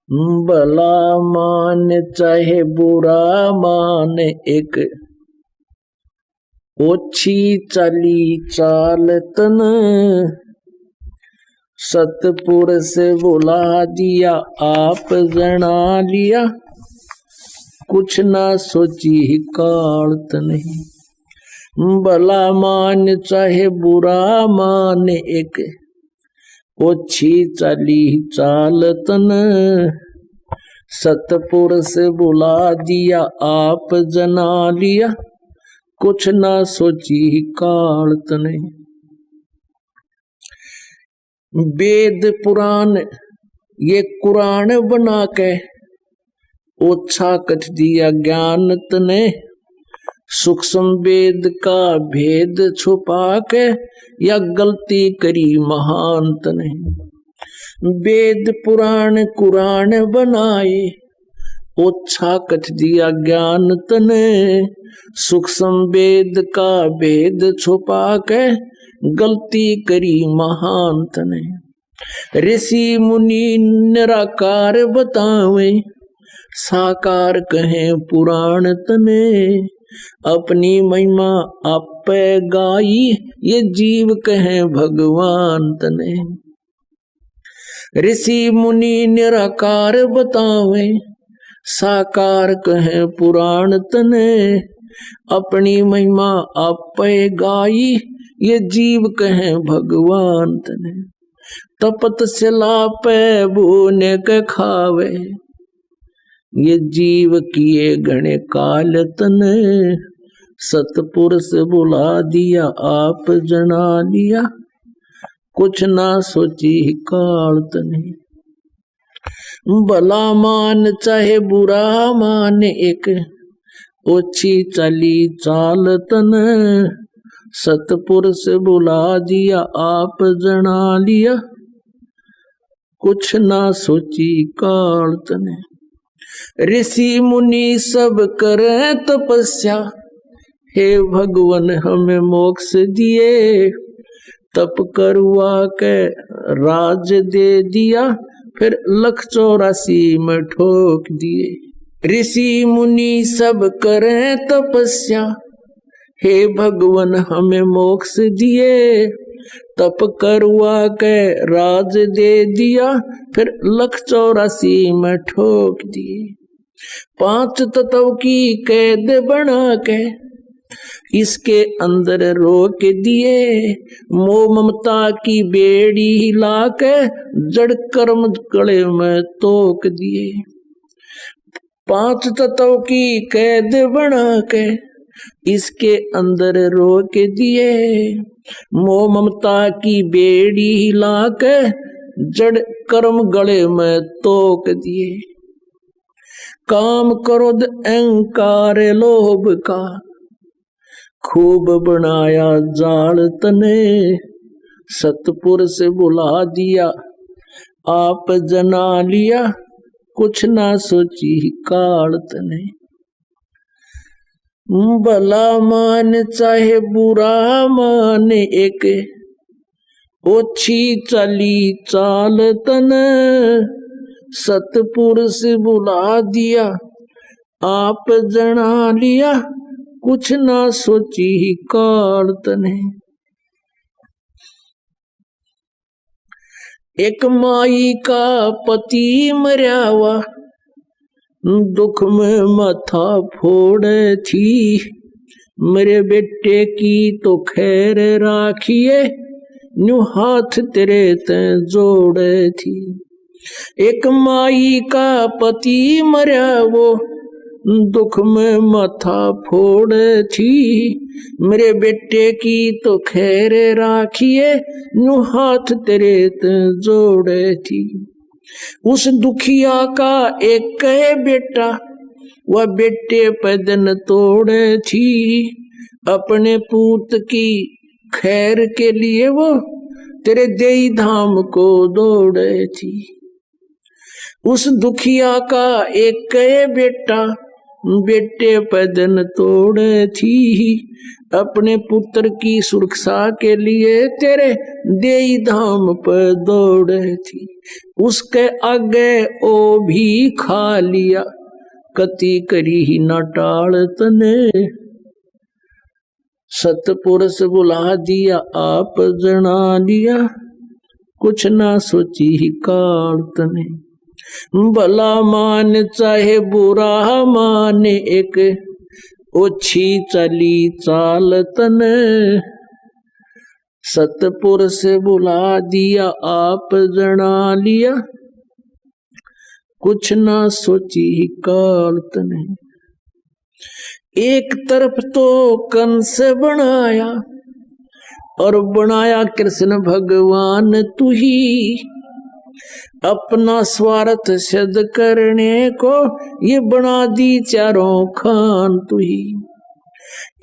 भला मान चाहे बुरा मान, एक ओछी चली चालतन, सतपुरुष बुला दिया आप जना लिया, कुछ ना सोची कालत नहीं। भला मान चाहे बुरा मान, एक ओछी चली चालतन, सतपुरुष बुला दिया आप जना लिया, कुछ ना सोची कालत नहीं। वेद पुराण ये कुरान बना के ओछा कथ दिया ज्ञान तने, सूक्ष्म वेद का भेद छुपा के या गलती करी महानत नहीं। वेद पुराण कुरान बनाए ओछा कथ दिया ज्ञान तने, सूक्ष्म वेद का भेद छुपा के गलती करी महानत ने। ऋषि मुनि निराकार बतावे, साकार कहे पुराण तने, अपनी महिमा आपे गाई ये जीव कहे भगवान तने। ऋषि मुनि निराकार बतावे, साकार कहे पुराण तने, अपनी महिमा आपे गाई ये जीव कहे भगवान तने। तपत सिला पे बोने के खावे, ये जीव किए घने काल तने, सतपुरुष बुला दिया आप जना लिया, कुछ ना सोची काल तने। भला मान चाहे बुरा मान, एक ओछी चली चालतन, सतपुरुष बुला दिया आप जना लिया, कुछ ना सोची कालत ने। ऋषि मुनि सब करे तपस्या, हे भगवान हमें मोक्ष दिए, तप करवा के राज दे दिया, फिर 184 में ठोक दिए। ऋषि मुनि सब करे तपस्या, हे भगवान हमें मोक्ष दिए, तप करवा के राज दे दिया, फिर 184 में ठोक दिए। 5 तत्व की कैद बना के इसके अंदर रोक दिए, मोह ममता की बेड़ी हिला के जड़ कर्म गले में तोक दिए। 5 तत्व की कैद बना के इसके अंदर रोक दिए, मोह ममता की बेड़ी हिला के जड़ कर्म गले में तोक दिए। काम क्रोध अहंकार लोभ का खूब बनाया जाल तने, सतपुरुष बुला दिया आप जना लिया, कुछ ना सोची काल तने। भला मान चाहे बुरा मान, एक ओछी चली चालतन, सतपुरुष बुला दिया आप जना लिया, कुछ ना सोची कालत ने। एक माई का पति मर्यावा, दुख में माथा फोड़े थी, मेरे बेटे की तो खैर राखिए, न्यू हाथ तेरे ते जोड़े थी। एक माई का पति मरा वो, दुख में माथा फोड़े थी, मेरे बेटे की तो खैर राखिए, न्यू हाथ तेरे ते जोड़े थी। उस दुखिया का एक बेटा, वह बेटे पे दिन तोड़े थी, अपने पूत की खैर के लिए वो तेरे देई धाम को दौड़े थी। उस दुखिया का एक बेटा, बेटे पैदन तोड़े थी, अपने पुत्र की सुरक्षा के लिए तेरे देई धाम पर दौड़े थी। उसके आगे ओ भी खा लिया, कति करी ही न टाल तने। सतपुरुष बुला दिया आप जना लिया, कुछ ना सोची ही काल तने। भला मान चाहे बुरा मान, एक ओछी चली चाल तने। सतपुरुष बुला दिया आप जना लिया, कुछ ना सोची ही काल तने। एक तरफ तो कंस बनाया, और बनाया कृष्ण भगवान तू ही। अपना स्वार्थ सिद्ध करने को ये बना दी चारों खान तू ही।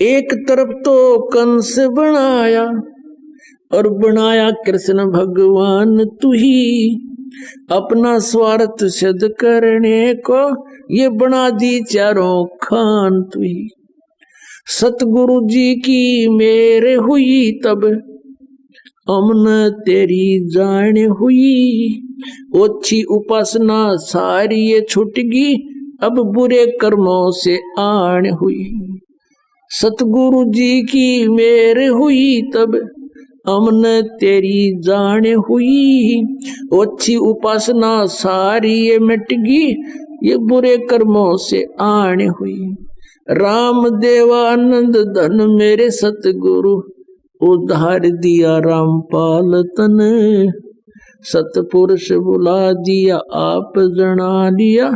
एक तरफ तो कंस बनाया, और बनाया कृष्ण भगवान तू ही। अपना स्वार्थ सिद्ध करने को ये बना दी चारों खान तू ही। सतगुरु जी की मेर हुई तब, अमन तेरी जान हुई। ओछी उपासना सारी ये छुटगी, अब बुरे कर्मों से आन हुई। सतगुरु जी की मेर हुई तब, अमन तेरी जान हुई। ओछी उपासना सारी ये मिटगी, ये बुरे कर्मों से आन हुई। राम देवानंद धन मेरे सतगुरु, उद्धार दिया रामपाल तन। सतपुरुष बुला दिया आप जना लिया,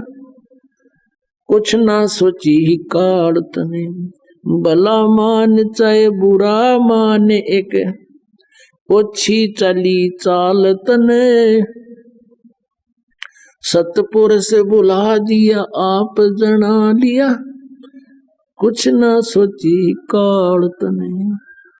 कुछ ना सोची ही काल तने। भला मान चाहे बुरा मान, एक ओछी चली चाल तने। सतपुरुष बुला दिया आप जना लिया, कुछ ना सोची काल तने।